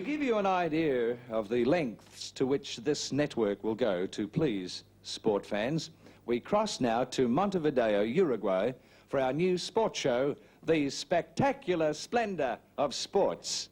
To give you an idea of the lengths to which this network will go to please sport fans, we cross now to Montevideo, Uruguay, for our new sports show, The Spectacular Splendor of Sports.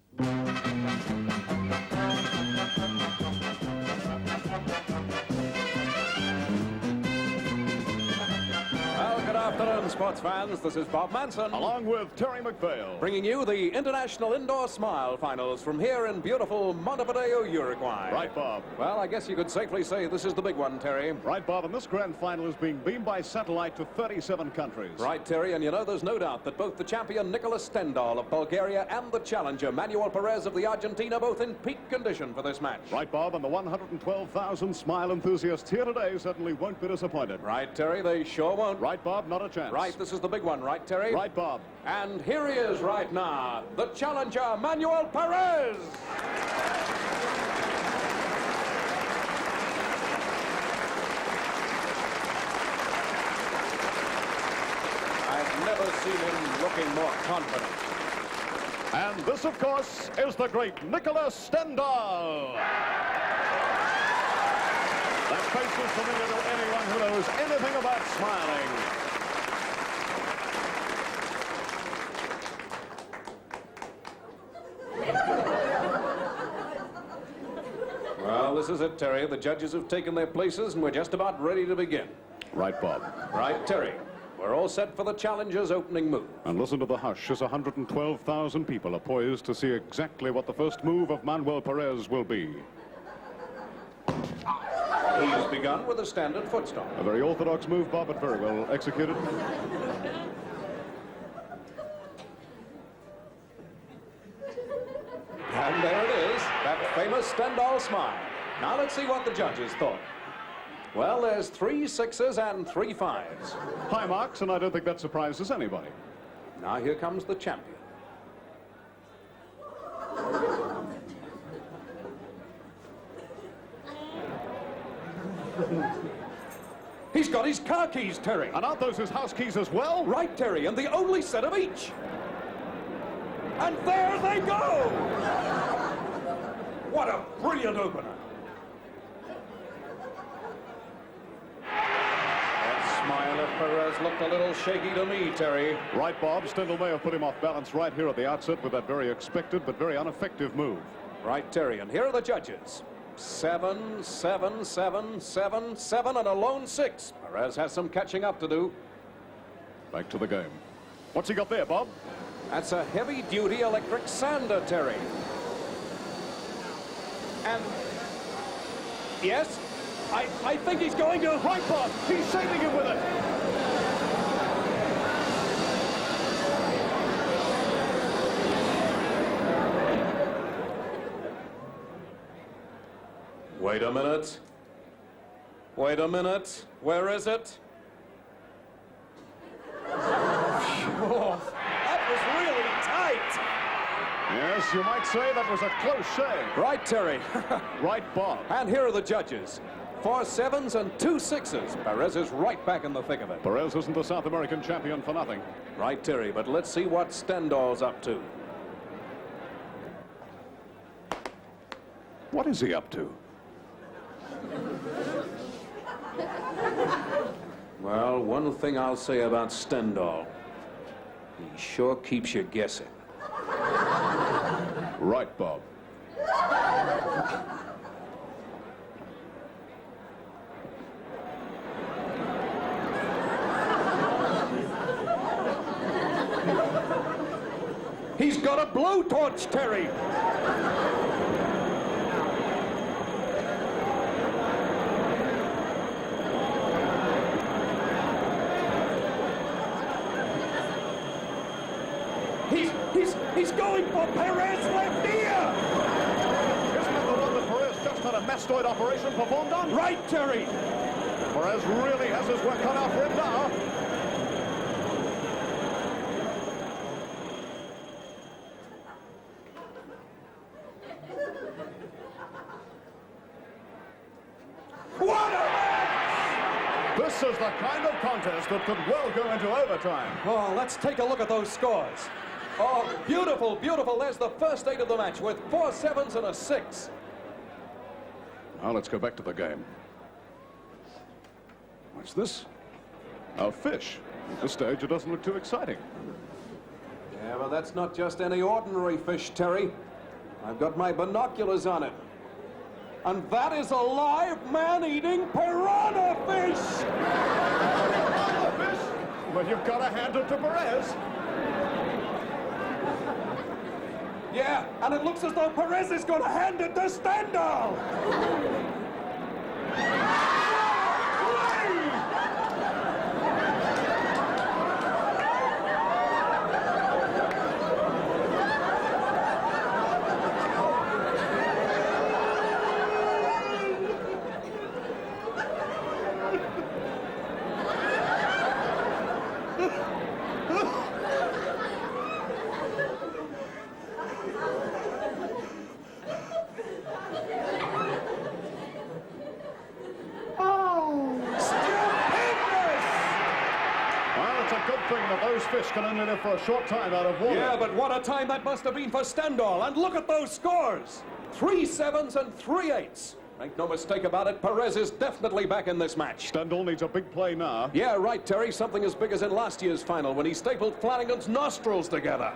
Good afternoon, sports fans. This is Bob Manson, along with Terry McPhail, bringing you the International Indoor Smile Finals from here in beautiful Montevideo, Uruguay. Right, Bob. Well, I guess you could safely say this is the big one, Terry. Right, Bob, and this grand final is being beamed by satellite to 37 countries. Right, Terry, and you know there's no doubt that both the champion Nicholas Stendal of Bulgaria and the challenger Manuel Perez of the Argentina are both in peak condition for this match. Right, Bob, and the 112,000 Smile enthusiasts here today certainly won't be disappointed. Right, Terry, they sure won't. Right, Bob, not a chance. Right, this is the big one, right, Terry? Right, Bob. And here he is right now, the challenger, Manuel Perez! I've never seen him looking more confident. And this, of course, is the great Nicholas Stendal. That face is familiar to anyone who knows anything about smiling. Well, this is it, Terry. The judges have taken their places, and we're just about ready to begin. Right, Bob. Right, Terry. We're all set for the challenger's opening move. And listen to the hush as 112,000 people are poised to see exactly what the first move of Manuel Perez will be. He's begun with a standard foot stomp. A very orthodox move, Bob, but very well executed. And there it is, that famous Stendal smile. Now let's see what the judges thought. Well, there's 3 6s and 3 5s. High marks, and I don't think that surprises anybody. Now here comes the champion. He's got his car keys, Terry. And aren't those his house keys as well? Right, Terry, and the only set of each. And there they go! What a brilliant opener. That smile of Perez looked a little shaky to me, Terry. Right, Bob. Stendal may have put him off balance right here at the outset with that very expected but very ineffective move. Right, Terry, and here are the judges. 7, 7, 7, 7, 7, and a lone 6. Perez has some catching up to do. Back to the game. What's he got there, Bob? That's a heavy-duty electric sander, Terry. And, yes, I think he's going to... Right, Bob! He's saving him with it! Wait a minute. Wait a minute. Where is it? Oh, that was really tight. Yes, you might say that was a close shave. Right, Terry. Right, Bob. And here are the judges. 4 7s and 2 6s. Perez is right back in the thick of it. Perez isn't the South American champion for nothing. Right, Terry, but let's see what Stendal's up to. What is he up to? Well, one thing I'll say about Stendal. He sure keeps you guessing. Right, Bob. He's got a blowtorch, Terry. He's going for Perez left ear! Isn't that the one that Perez just had a mastoid operation performed on? Right, Terry! Perez really has his work cut out for him now. What a match! This is the kind of contest that could well go into overtime. Oh, let's take a look at those scores. Oh, beautiful, beautiful. There's the first 8 of the match with 4 sevens and a 6. Now let's go back to the game. What's this? A fish. At this stage, it doesn't look too exciting. Yeah, but that's not just any ordinary fish, Terry. I've got my binoculars on it. And that is a live man-eating piranha fish! Well, you've got to hand it to Perez. Yeah, and it looks as though Perez is going to hand it to Stendhal! That those fish can only live for a short time out of water. Yeah, but what a time that must have been for Stendhal. And look at those scores. 3 sevens and 3 eights. Make no mistake about it, Perez is definitely back in this match. Stendhal needs a big play now. Yeah, right, Terry. Something as big as in last year's final when he stapled Flanagan's nostrils together.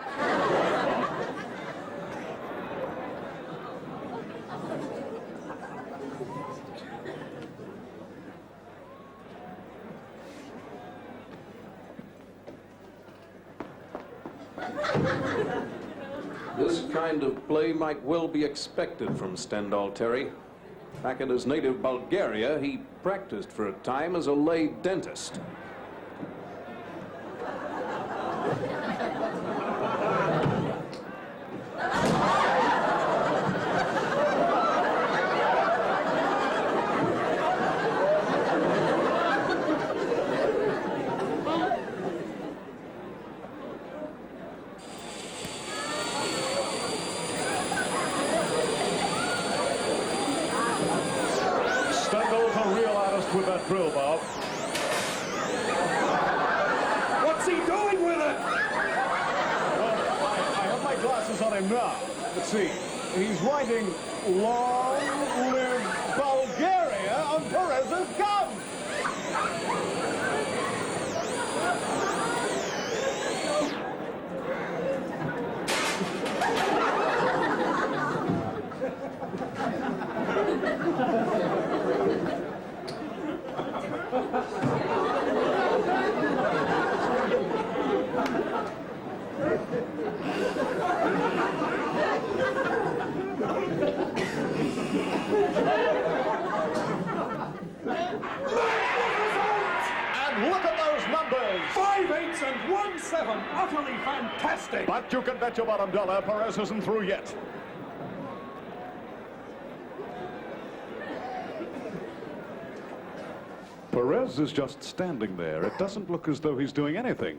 This kind of play might well be expected from Stendhal, Terry. Back in his native Bulgaria, he practiced for a time as a lay dentist. Stendhal's a real artist with that drill, Bob. What's he doing with it? Well, I have my glasses on him now. Let's see. He's writing, "Long live Bulgaria" on Perez's gum. And look at those numbers! 5 eights and 1 7. Utterly fantastic. But you can bet your bottom dollar Perez isn't through yet. Perez is just standing there. It doesn't look as though he's doing anything.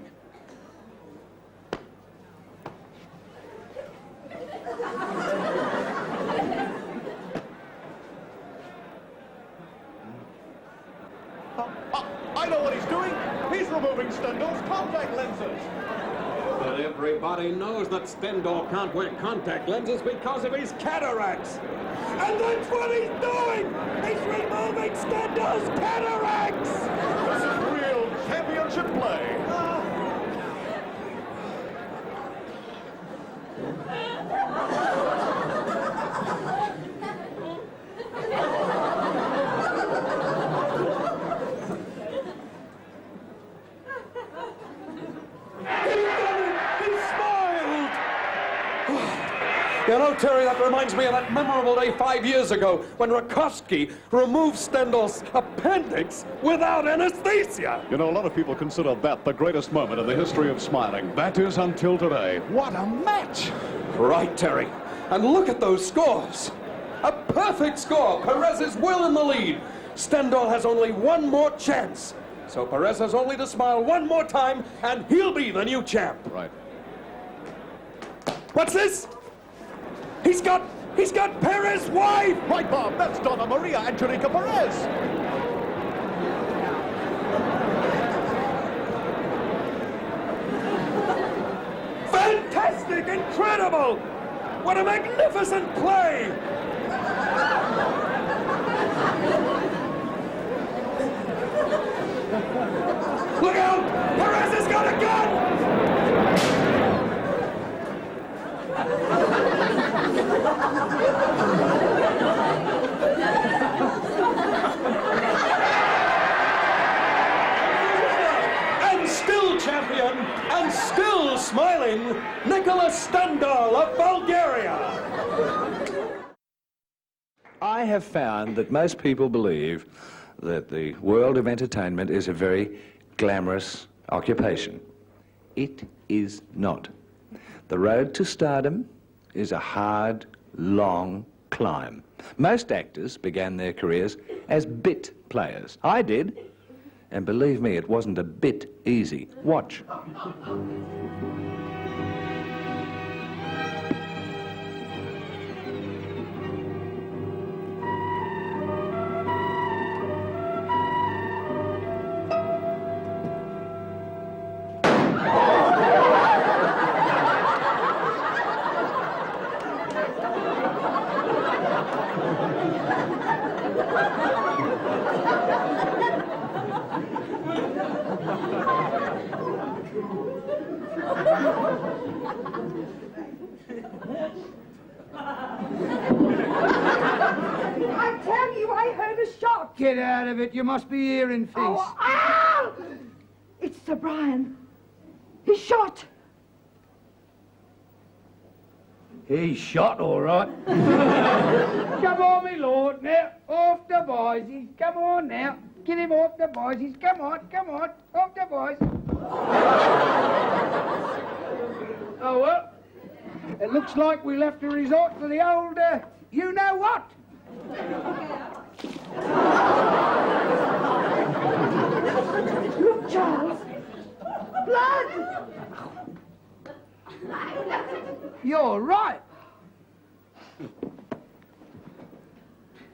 I know what he's doing. He's removing Stendhal's contact lenses. But everybody knows that Stendhal can't wear contact lenses because of his cataracts. And that's what he's doing! He's removing Stendhal's cataracts! This is real championship play. You know, Terry, that reminds me of that memorable day 5 years ago when Rakowski removed Stendhal's appendix without anesthesia. You know, a lot of people consider that the greatest moment in the history of smiling. That is until today. What a match! Right, Terry. And look at those scores. A perfect score. Perez is well in the lead. Stendhal has only one more chance. So Perez has only to smile one more time, and he'll be the new champ. Right. What's this? He's got Perez's wife! Right, Bob, that's Donna Maria Angelica Perez. Fantastic! fantastic, incredible! What a magnificent play! Look out! Perez has got a gun! And still champion, and still smiling, Nicholas Stendal of Bulgaria. I have found that most people believe that the world of entertainment is a very glamorous occupation. It is not. The road to stardom is a hard, long climb. Most actors began their careers as bit players. I did. And believe me, it wasn't a bit easy. Watch. I tell you, I heard a shot. Get out of it. You must be hearing things. Oh, ah! It's Sir Brian. He's shot. He's shot, all right. Come on, me lord, now. Off the boysies. Come on, now. Get him off the boysies. Come on, off the boys. Oh, well. It looks like we'll have to resort to the old, you-know-what. Look, Charles. Blood. You're right.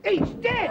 He's dead.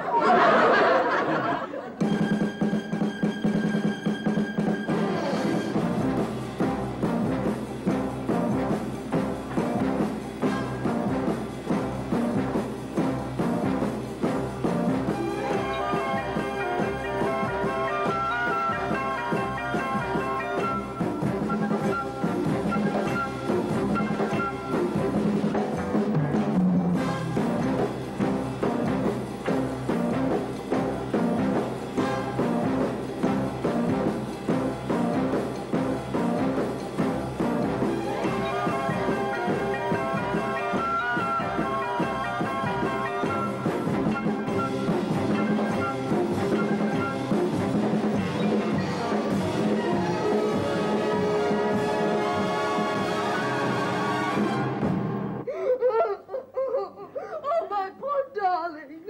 Oh, my poor darling.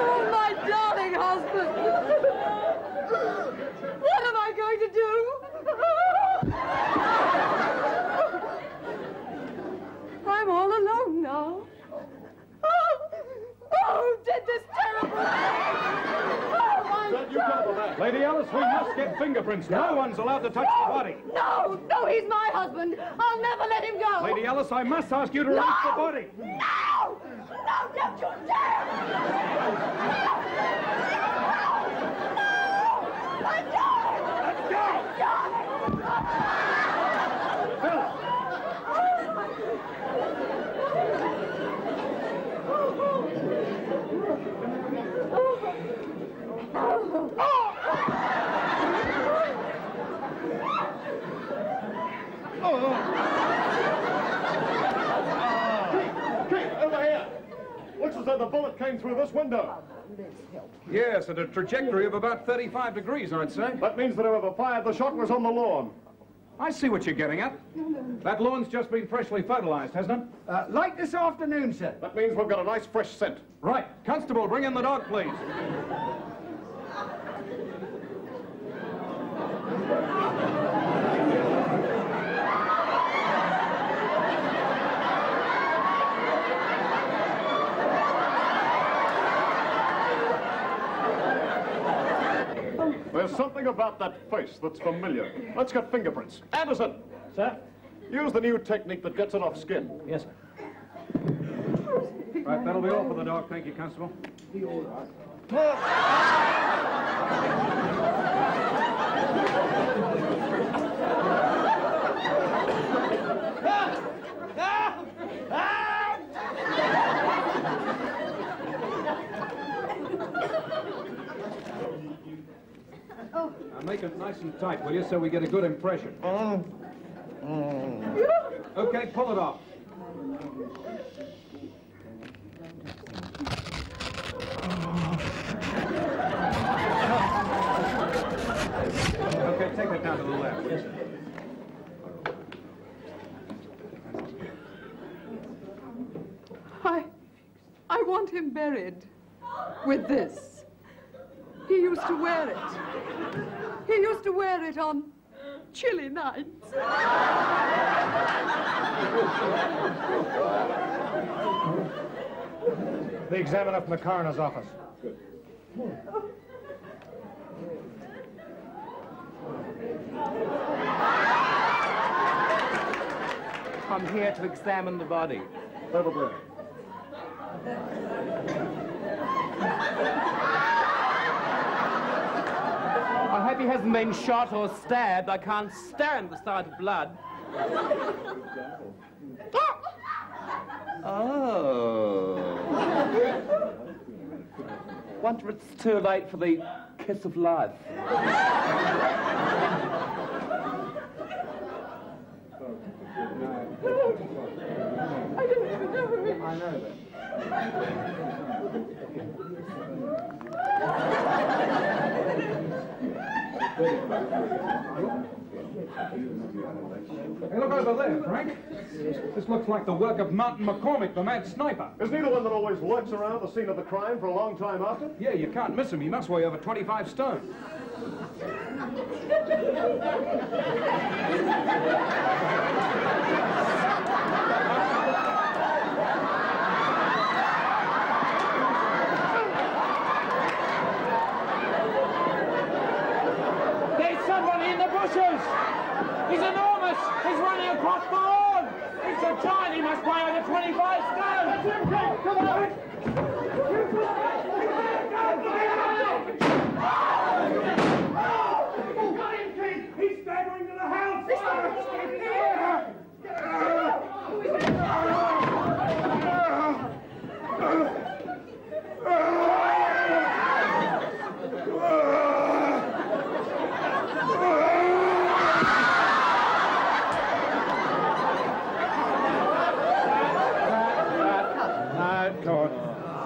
Oh, my darling husband. What am I going to do? I'm all alone now. Oh, did this terrible thing. Oh, my Lady Alice, we must get fingerprints. No one's allowed to touch the body. No, no, he's my husband. I'll never let him go. Lady Alice, I must ask you to release the body. No! No, don't you dare! No! My darling! Let go! My darling! Kate, over here. Looks as though the bullet came through this window. Yes, at a trajectory of about 35 degrees, I'd say. That means that whoever fired the shot was on the lawn. I see what you're getting at. That lawn's just been freshly fertilized, hasn't it? Late this afternoon, sir. That means we've got a nice fresh scent. Right. Constable, bring in the dog, please. There's something about that face that's familiar. Let's get fingerprints. Anderson! Sir? Use the new technique that gets it off skin. Yes, sir. Right, that'll be all for the dog. Thank you, Constable. Now make it nice and tight, will you, so we get a good impression. Okay, pull it off. Okay, take that down to the left. Yes, sir. I want him buried with this. He used to wear it. He used to wear it on chilly nights. The examiner from the coroner's office. I'm here to examine the body. Over there. I hope he hasn't been shot or stabbed. I can't stand the sight of blood. Oh. Wonder it's too late for the kiss of life. I don't even know him. I know that. Hey, look over there, Frank. This looks like the work of Mountain McCormick, the mad sniper. Isn't he the one that always lurks around the scene of the crime for a long time after? Yeah, you can't miss him. He must weigh over 25 stone. There's somebody in the bushes! He's enormous! He's running across the lawn! It's a giant! He must weigh over 25 stone! That's him, Frank! Come on! Got him, kid! He's staggering to the house! Come on.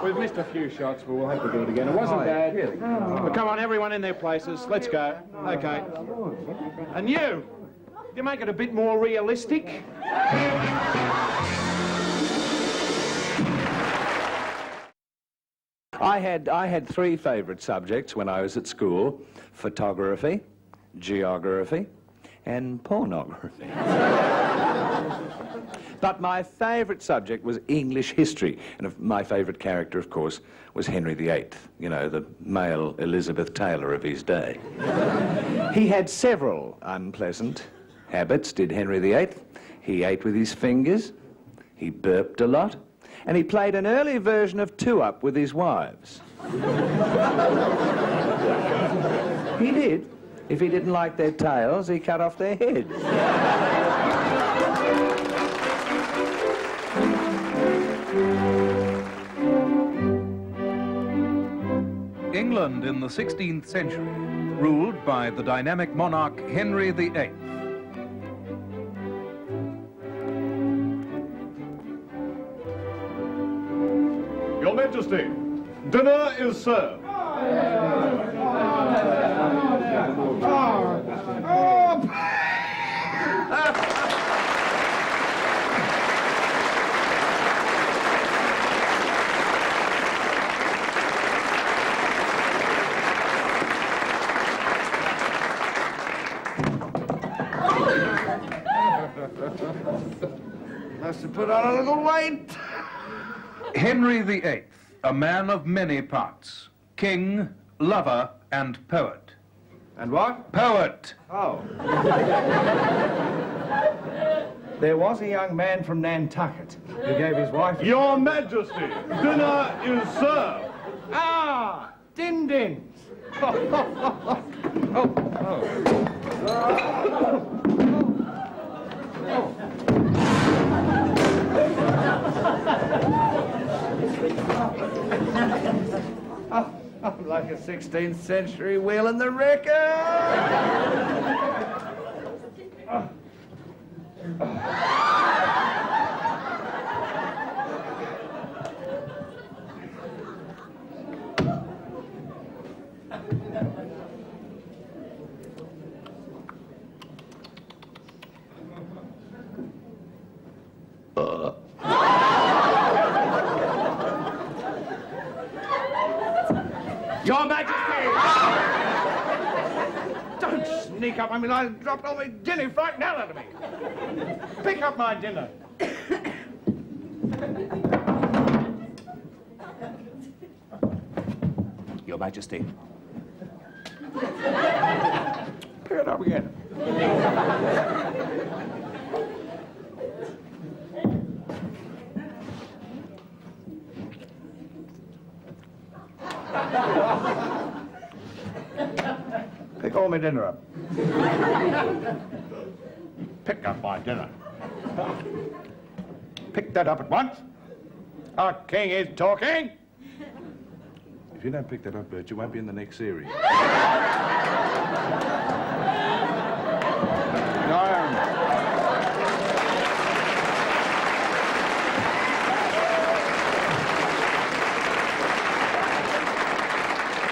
We've missed a few shots, but we'll have to do it again. It wasn't bad. Really? Well, come on, everyone in their places. Let's go. Okay. And you make it a bit more realistic. I had three favourite subjects when I was at school: photography, geography, and pornography. But my favourite subject was English history, and my favourite character, of course, was Henry VIII, you know, the male Elizabeth Taylor of his day. He had several unpleasant habits, did Henry VIII. He ate with his fingers, he burped a lot, and he played an early version of two-up with his wives. He did. If he didn't like their tails, he cut off their heads. England in the 16th century, ruled by the dynamic monarch Henry VIII. Your Majesty, dinner is served. Must have put on a little weight. Henry VIII, a man of many parts, king, lover, and poet. And what? Poet. Oh. There was a young man from Nantucket who gave his wife... Your Majesty, dinner is served. Ah! Din-dins. I'm like a 16th century wheel in the wrecker. Your Majesty! Don't sneak up. I mean, I dropped all my dinner. You frightened hell out of me. Pick up my dinner. Your Majesty. Pick it up again. Pick all my dinner up. Pick up my dinner. Pick that up at once. Our king is talking. If you don't pick that up, Bert, you won't be in the next series.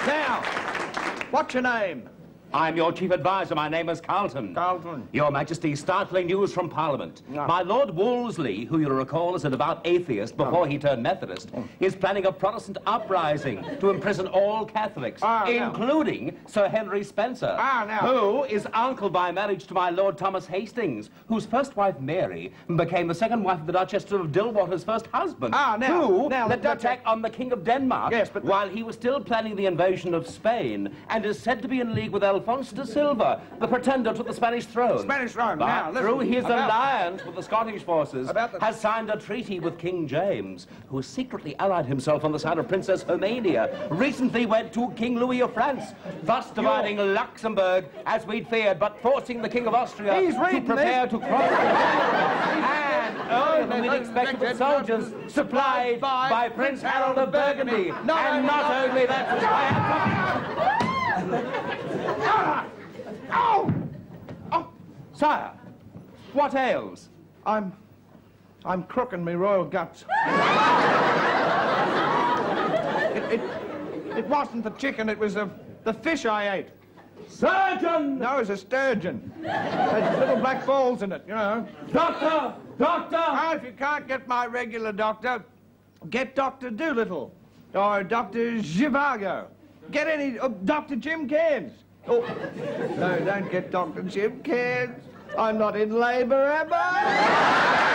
Now, what's your name? I'm your chief advisor. My name is Carlton. Carlton. Your Majesty, startling news from Parliament. No. My Lord Wolseley, who you'll recall is a devout atheist before he turned Methodist, is planning a Protestant uprising to imprison all Catholics, No. including Sir Henry Spencer, No. who is uncle by marriage to my Lord Thomas Hastings, whose first wife, Mary, became the second wife of the Duchess of Dilwater's first husband, who now, led the an attack on the King of Denmark Yes, but- while he was still planning the invasion of Spain, and is said to be in league with Alfonso de Silva, the pretender to the Spanish throne. Spanish throne. But Now, listen, through his about- alliance with the Scottish forces, About the- has signed a treaty with King James, who has secretly allied himself on the side of Princess Hermania, recently wed to King Louis of France, thus dividing Luxembourg as we'd feared, but forcing the King of Austria He's to reading prepare to cross. And earlier than we'd expected with soldiers supplied by Prince Harold of Burgundy. And not only that, but Ow! Oh, sire, what ails? I'm crooking me royal guts. It wasn't the chicken, it was the fish I ate. Surgeon! No, it's a sturgeon. There's little black balls in it, you know. Doctor! Doctor! Now, if you can't get my regular doctor, get Dr. Doolittle or Dr. Zhivago. Get any, Dr. Jim Cairns. Oh, no, don't get Dr. Jim Cairns. I'm not in labor, am I?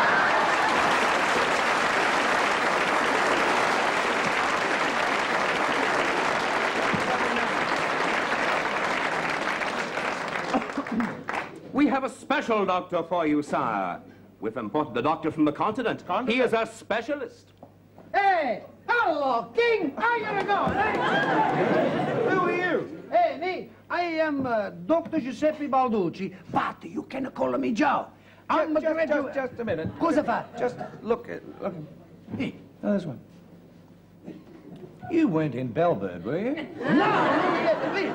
We have a special doctor for you, sire. We've imported a doctor from the continent. He is a specialist. Hey! Hello, King! How you going, eh? Who are you? Hey, me, I am Dr. Giuseppe Balducci, but you can call me Joe. I'm a graduate. Just a minute. Cosa fa? Just look at... Hey, this one. You weren't in Bellbird, were you? No, please.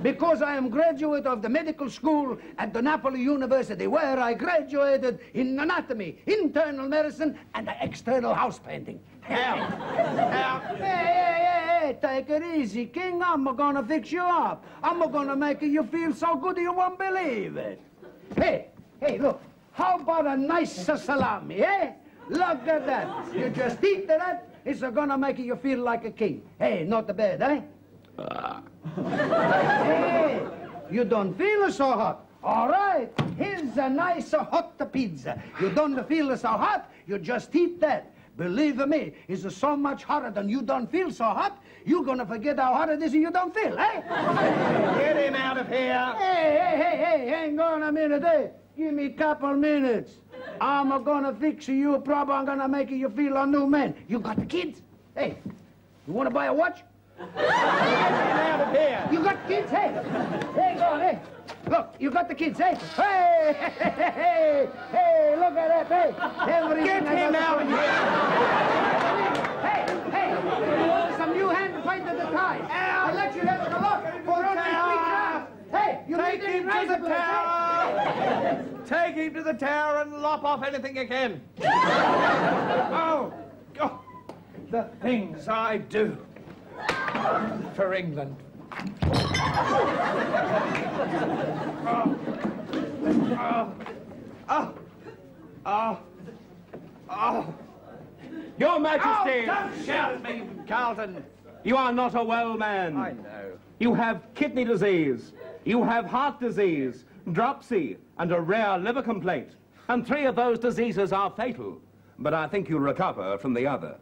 Because I am graduate of the medical school at the Napoli University, where I graduated in anatomy, internal medicine, and external house painting. Hey, take it easy, King. I'm gonna fix you up. I'm gonna make you feel so good you won't believe it. Hey, look. How about a nice salami, eh? Look at that. You just eat that. It's gonna make you feel like a king. Hey, not bad, eh? Hey, you don't feel so hot. All right, here's a nice hot pizza. You don't feel so hot, you just eat that. Believe me, it's so much hotter than you don't feel so hot, you're gonna forget how hot it is and you don't feel, eh? Get him out of here. Hey, hang on a minute, eh? Give me a couple minutes. I'm gonna fix you, probably I'm gonna make you feel a new man. You got the kids? Hey, you wanna buy a watch? Get him out of here. You got kids, hey? Hang on, hey. Look, you got the kids, hey? Hey, look at that, hey. Get him out of here. Hey, some new hand to fight at the tie. I'll let you have a look for only 3 crowns. Hey, you Take need him any to the razor blades, tower. Take him to the tower and lop off anything you can. Oh, God. The things I do for England. Your Majesty! Oh, don't shout at me, Carlton. You are not a well man. I know. You have kidney disease. You have heart disease, dropsy, and a rare liver complaint. And 3 of those diseases are fatal. But I think you'll recover from the other.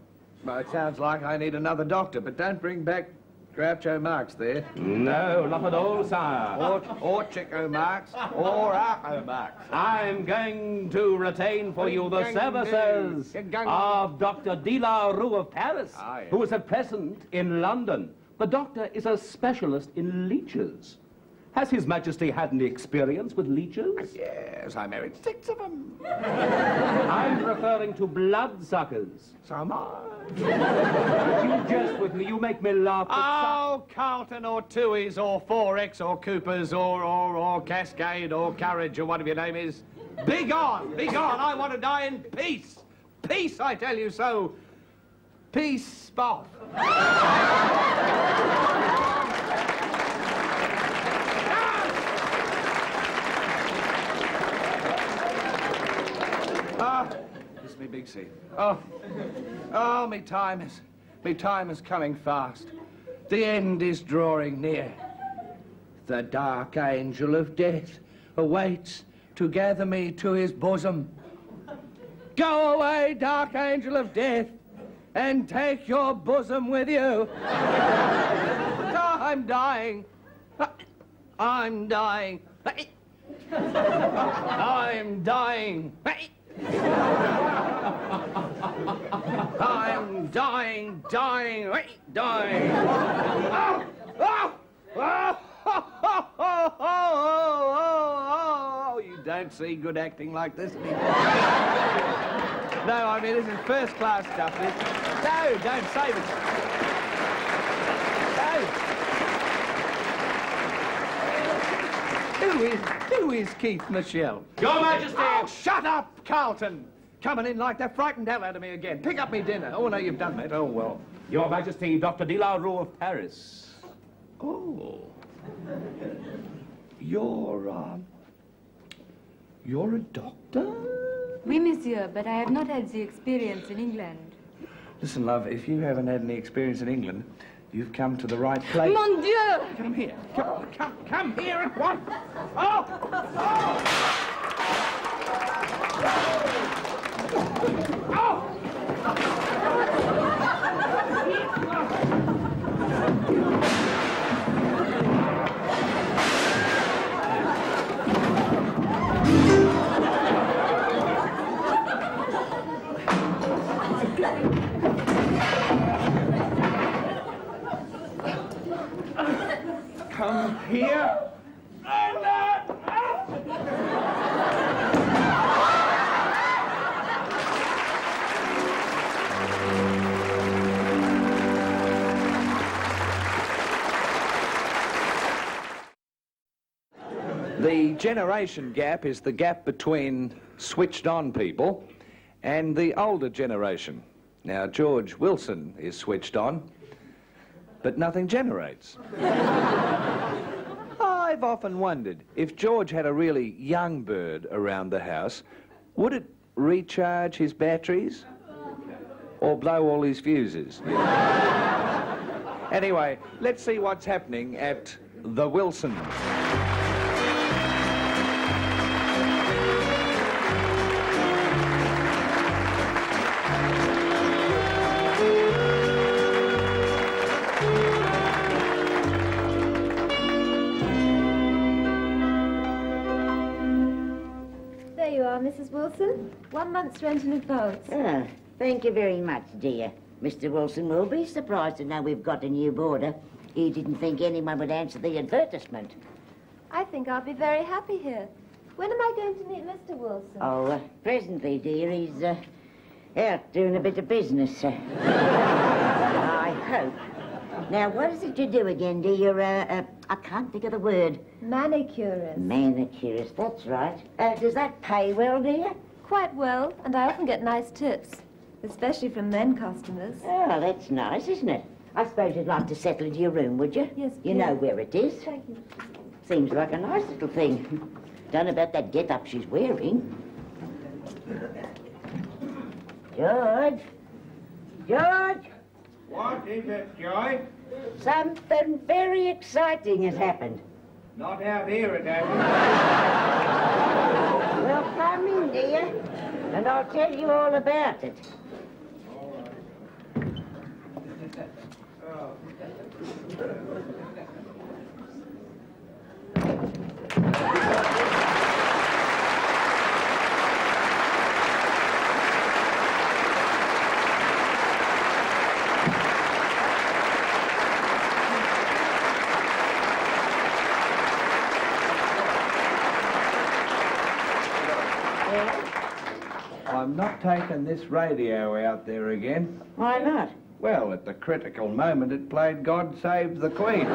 Well, it sounds like I need another doctor, but don't bring back Groucho Marx there. No, not at all, sire. Or Chico Marx, or Arco Marx. I'm going to retain for you the You're going services to- you're going- of Dr. De La Rue of Paris, Ah, yes. who is at present in London. The doctor is a specialist in leeches. Has His Majesty had any experience with leeches? Yes, I married 6 of them. I'm referring to bloodsuckers. So am I. You jest with me, you make me laugh. but Oh, Carlton or Tuies or 4X or Coopers or Cascade or Courage or whatever your name is. Be gone, be gone. I want to die in peace. Peace, I tell you so. Peace, spot. This is me big seat. Me time is coming fast. The end is drawing near. The dark angel of death awaits to gather me to his bosom. Go away, dark angel of death, and take your bosom with you. I'm dying. I'm dying. I'm dying. I'm dying, dying. Oh, you don't see good acting like this. No, I mean, this is first-class stuff. This. No, don't save it. No. Who is Keith Michelle? Your Majesty! Oh, shut up, Carlton! Coming in like that frightened hell out of me again. Pick up me dinner. Oh, no, you've done that. Oh, well. Your Majesty, Dr. De La Rue of Paris. Oh. You're a doctor? Oui, monsieur, but I have not had the experience in England. Listen, love, if you haven't had any experience in England, you've come to the right place. Mon Dieu! Come here. Come here at once. Oh! Come here. The generation gap is the gap between switched-on people and the older generation. Now, George Wilson is switched on, but nothing generates. I've often wondered, if George had a really young bird around the house, would it recharge his batteries or blow all his fuses? Anyway, let's see what's happening at the Wilsons. Wilson. 1 month's rent in advance. Ah, thank you very much, dear. Mr. Wilson will be surprised to know we've got a new boarder. He didn't think anyone would answer the advertisement. I think I'll be very happy here. When am I going to meet Mr. Wilson? Oh, presently, dear, he's out doing a bit of business. I hope. Now, what is it you do again, dear? You're, I can't think of the word. Manicurist. Manicurist, that's right. Does that pay well, dear? Quite well, and I often get nice tips, especially from men customers. Oh, that's nice, isn't it? I suppose you'd like to settle into your room, would you? Yes, You please. know where it is. Thank you. Seems like a nice little thing. Don't know about that get-up she's wearing. George? George? What is it, Joy? Something very exciting has happened. Not out here, it hasn't. Well, come in, dear, and I'll tell you all about it. I'm not taking this radio out there again. Why not? Well, at the critical moment, it played God Save the Queen. I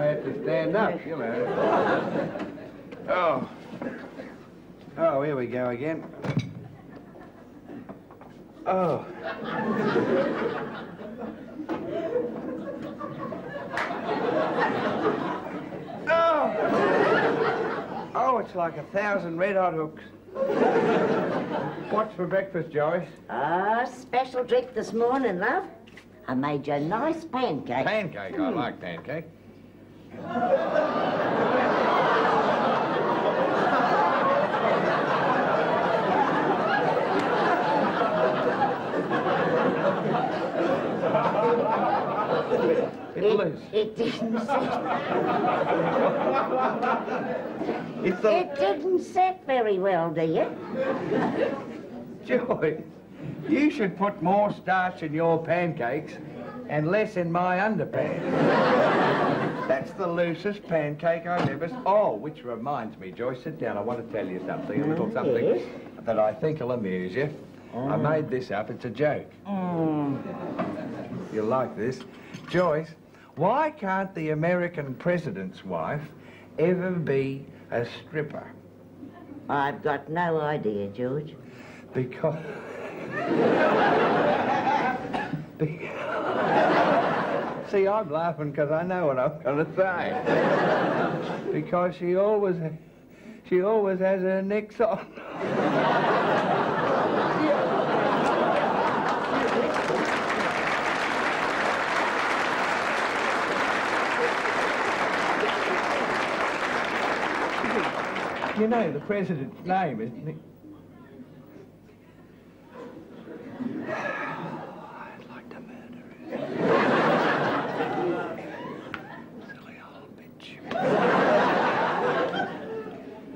had to stand up, you know. Oh, here we go again. Oh. Oh, it's like 1,000 red-hot hooks. What's for breakfast, Joyce? Ah, special treat this morning, love. I made you a nice pancake. Pancake? I like pancake. It didn't set. It didn't set very well, dear. Joy, you should put more starch in your pancakes and less in my underpants. That's the loosest pancake I've ever... Oh, which reminds me, Joyce, sit down. I want to tell you something, a little something Yes? that I think will amuse you. I made this up. It's a joke. You'll like this. Joyce, why can't the American president's wife ever be a stripper? I've got no idea, George. Because... See, I'm laughing because I know what I'm going to say. Because she always has her nicks on. You know the president's name, isn't it? I'd like to murder her. Silly old bitch.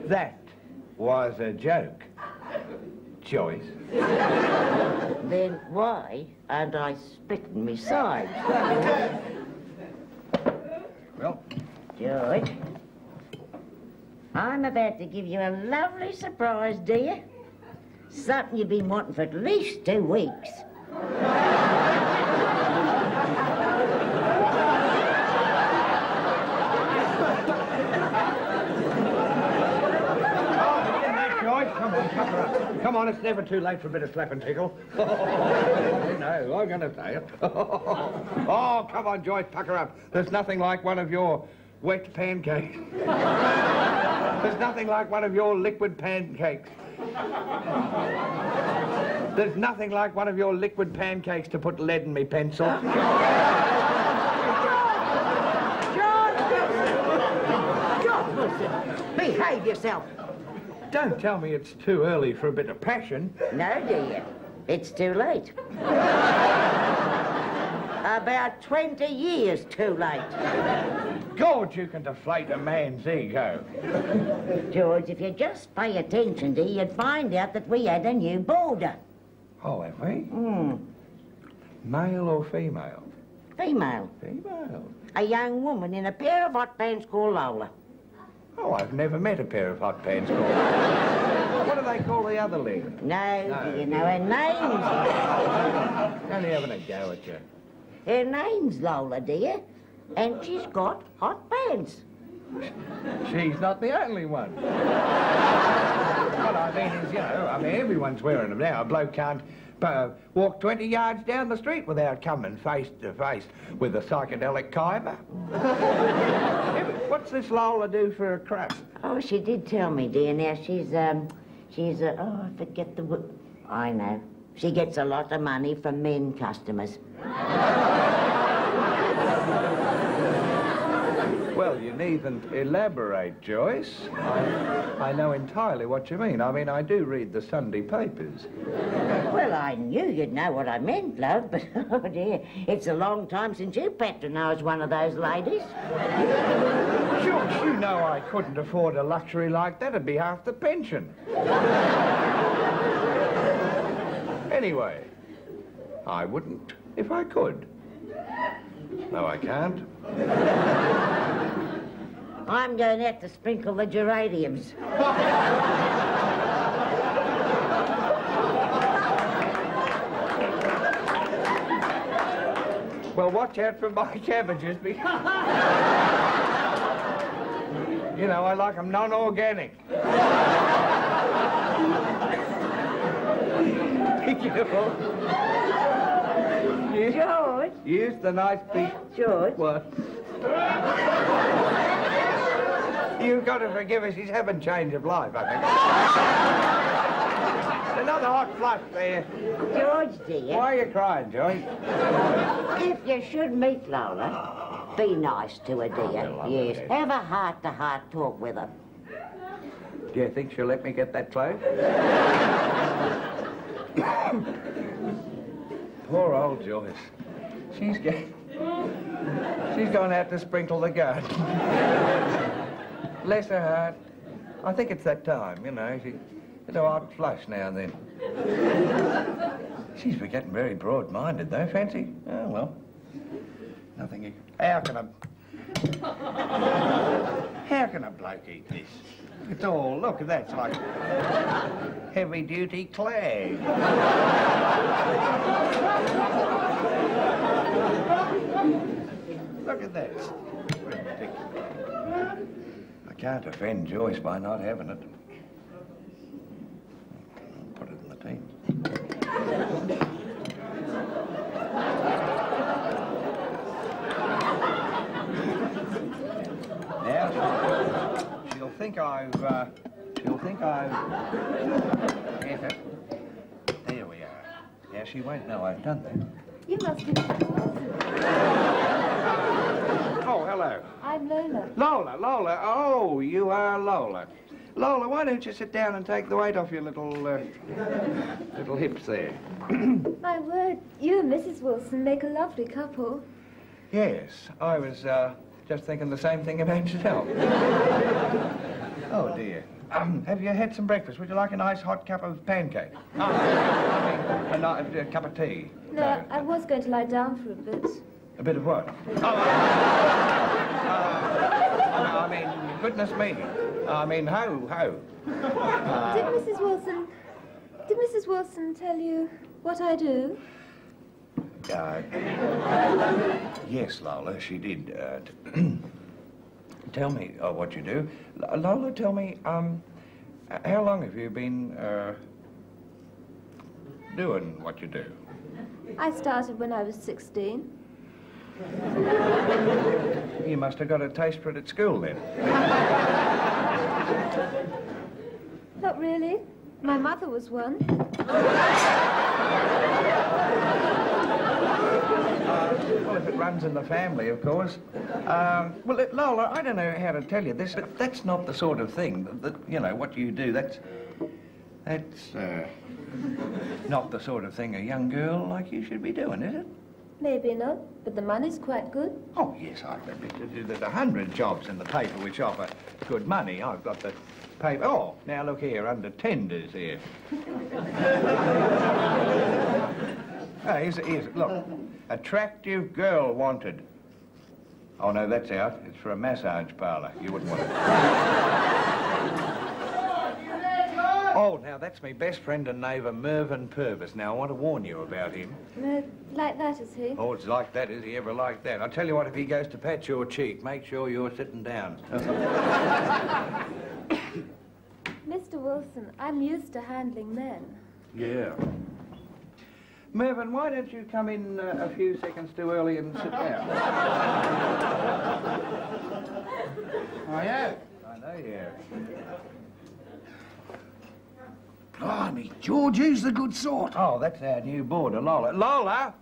That was a joke, Joyce. Then why aren't I splitting me sides? Well, George, I'm about to give you a lovely surprise, dear. Something you've been wanting for at least 2 weeks. Come on, it's never too late for a bit of slap and tickle. No, I'm going to say it. Oh, come on, Joyce, pucker up. There's nothing like one of your wet pancakes. There's nothing like one of your liquid pancakes. There's nothing like one of your liquid pancakes to put lead in me pencil. George Wilson, behave yourself. Don't tell me it's too early for a bit of passion. No, dear. It's too late. About 20 years too late. God, you can deflate a man's ego. George, if you just pay attention, dear, you'd find out that we had a new boarder. Oh, have we? Hmm. Male or female? Female. Female. A young woman in a pair of hot pants called Lola. Oh, I've never met a pair of hot pants called. What do they call the other lady? No, do you know her name? Only having a go at you. Her name's Lola, dear, and she's got hot pants. She's not the only one. What I mean is, everyone's wearing them now. A bloke can't walk 20 yards down the street without coming face to face with a psychedelic Khyber. What's this Lola do for a crap? Oh, she did tell me, dear. Now, she's I forget the word. I know. She gets a lot of money from men customers. Well, you needn't elaborate, Joyce. I know entirely what you mean. I mean, I do read the Sunday papers. Well, I knew you'd know what I meant, love, but, oh dear, it's a long time since you patronised one of those ladies. Sure, you know I couldn't afford a luxury like that. It'd be half the pension. Anyway, I wouldn't if I could. No, I can't. I'm going out to sprinkle the geraniums. Well, watch out for my cabbages, because... I like them non-organic. George? Use the nice piece... George? What? You've got to forgive us. He's having change of life, I think. Another hot flush there. George, dear. Why are you crying, Joyce? If you should meet Lola, be nice to her, dear. Yes, have a heart-to-heart talk with her. Do you think she'll let me get that close? Poor old Joyce. She's gone out to sprinkle the garden. Bless her heart. I think it's that time, She gets a hot flush now and then. She's getting very broad-minded, though, fancy. Oh, well. Nothing... How can a bloke eat this? It's all... Look, that's like heavy-duty clay. Look at that. I can't offend Joyce by not having it. I'll put it in the tea. Now, she'll think I've get it. There we are. Now, she won't know I've done that. You must be Mr. Wilson. Oh, hello. I'm Lola. Lola. Oh, you are Lola. Lola, why don't you sit down and take the weight off your little hips there? My word, you and Mrs. Wilson make a lovely couple. Yes, I was just thinking the same thing about yourself. Oh, dear. Have you had some breakfast? Would you like a nice hot cup of pancake? A cup of tea? No, I was going to lie down for a bit. A bit of what? I mean, goodness me. I mean, ho. Did Mrs. Wilson tell you what I do? Yes, Lola, she did. Tell me what you do. Lola, tell me, how long have you been doing what you do? I started when I was 16. You must have got a taste for it at school, then. Not really. My mother was one. Well, if it runs in the family, of course. Well, Lola, I don't know how to tell you this, but that's not the sort of thing that what you do, that's not the sort of thing a young girl like you should be doing, is it? Maybe not, but the money's quite good. Oh, yes, there's 100 jobs in the paper which offer good money. I've got the paper. Oh, now look here, under tenders here. Oh, here's it. Look, attractive girl wanted. Oh, no, that's out. It's for a massage parlour. You wouldn't want it. Oh, now, that's my best friend and neighbour, Mervyn Purvis. Now, I want to warn you about him. Like that, is he? Oh, it's like that. Is he ever like that? I'll tell you what, if he goes to pat your cheek, make sure you're sitting down. Mr. Wilson, I'm used to handling men. Yeah. Mervyn, why don't you come in a few seconds too early and sit down? Oh, yeah? I know you have. Blimey, George, he's the good sort. Oh, that's our new boarder, Lola. Lola,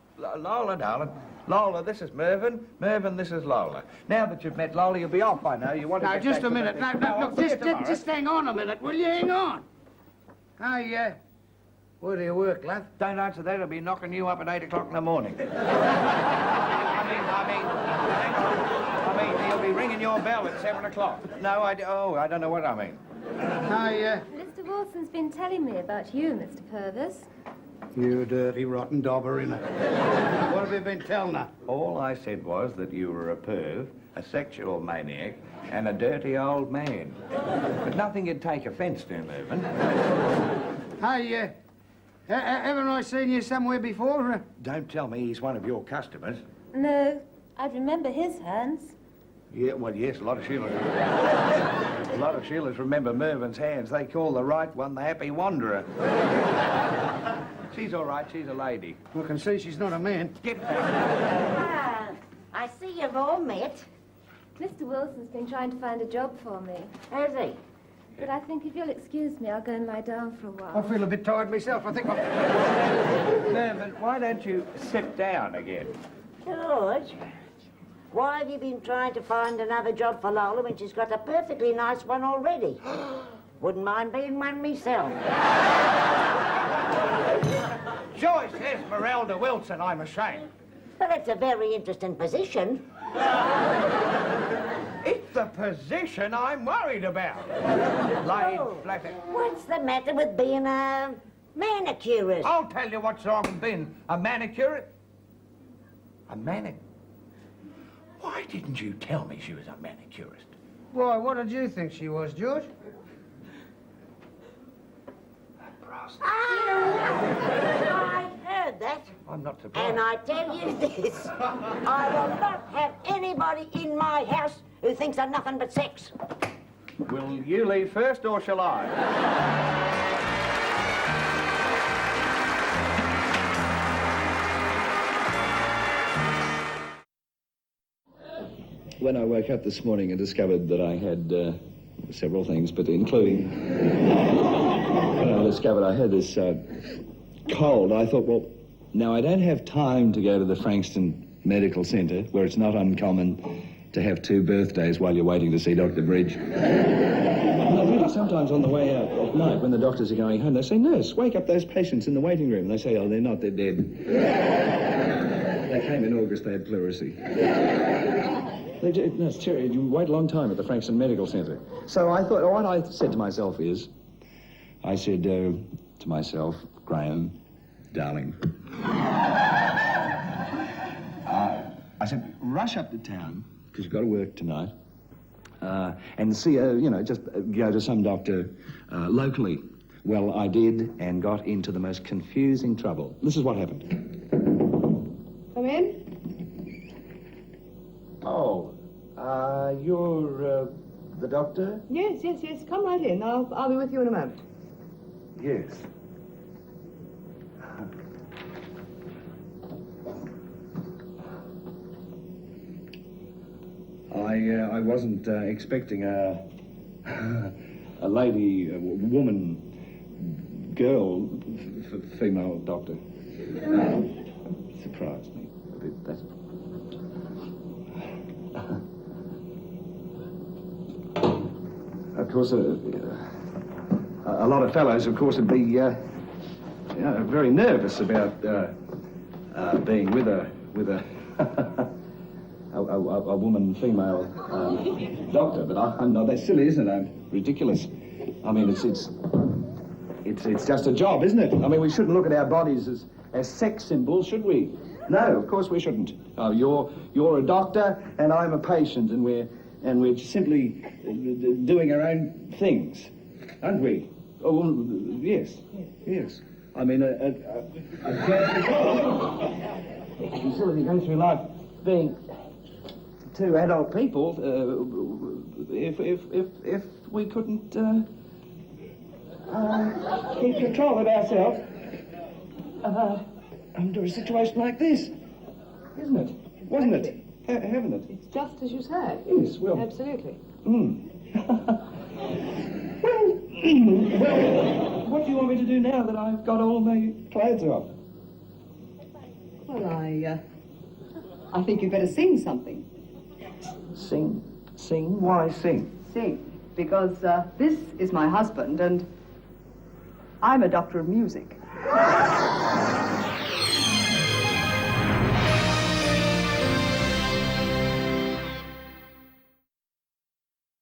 darling. Lola, this is Mervyn. Mervyn, this is Lola. Now that you've met Lola, you'll be off, I know. You want to Now, get just back a to minute. the- No, I'll look, see you just tomorrow. hang on a minute, will you? Hang on. Oh, yeah. Where do you work, love? Don't answer that. I'll be knocking you up at 8 o'clock in the morning. I mean, he'll be ringing your bell at 7 o'clock. No, I don't know what I mean. Oh, yeah. Mr. Wilson's been telling me about you, Mr. Purvis. You dirty, rotten dauber, innit? What have you been telling her? All I said was that you were a perv, a sexual maniac, and a dirty old man. But nothing you'd take offence to, Mervyn. Hey, haven't I seen you somewhere before? Don't tell me he's one of your customers. No, I'd remember his hands. Yeah, well, yes, a lot of Sheilas remember Mervyn's hands. They call the right one the Happy Wanderer. She's all right. She's a lady. I can see she's not a man. Get back. Ah, I see you've all met. Mr. Wilson's been trying to find a job for me. Has he? But I think if you'll excuse me, I'll go and lie down for a I while. feel a bit tired myself. I think Mervyn, why don't you sit down again? George, why have you been trying to find another job for Lola when she's got a perfectly nice one already? Wouldn't mind being one myself. Joyce Esmeralda Wilson, I'm ashamed. Well, it's a very interesting position. It's the position I'm worried about. Lying flat. What's the matter with being a manicurist? I'll tell you what's wrong with being a manicurist. A manicurist? Why didn't you tell me she was a manicurist? Why, what did you think she was, George? I heard that. I'm not surprised. And I tell you this, I will not have anybody in my house who thinks of nothing but sex. Will you leave first or shall I? When I woke up this morning and discovered that I had several things, but including when I discovered I had this cold, I thought, well, now I don't have time to go to the Frankston Medical Centre, where it's not uncommon to have 2 birthdays while you're waiting to see Dr. Bridge. And really, sometimes on the way out at night, when the doctors are going home, they say, "Nurse, wake up those patients in the waiting room." And they say, "Oh, they're not, they're dead." They came in August, they had pleurisy. No, it's terrible. You wait a long time at the Frankston Medical Centre. So I thought, what I said to myself is, I said to myself, "Graham, darling," I said, "rush up to town, because you've got to work tonight, and see, just go to some doctor locally." Well, I did, and got into the most confusing trouble. This is what happened. Come in. Oh, you're the doctor? Yes. Come right in. I'll be with you in a moment. Yes. I wasn't expecting a lady, a woman, girl, female doctor. Surprised me a bit. That's. Of course, a lot of fellows, of course, would be very nervous about being with a with a a woman, female doctor, but I'm not. That's silly, isn't it? I'm ridiculous. I mean, it's just a job, isn't it? I mean, we shouldn't look at our bodies as sex symbols, should we? No, of course we shouldn't. You're a doctor and I'm a patient, and we're simply doing our own things, aren't we? Oh, well, yes. I mean, you sort of go through life being two adult people. If we couldn't keep control of ourselves under a situation like this, isn't it? Wasn't it? Haven't it? It's just as you say. Yes, well. Absolutely. Well, what do you want me to do now that I've got all my clothes off? Well, I think you'd better sing something. Sing? Why sing? Sing. Because this is my husband, and I'm a doctor of music.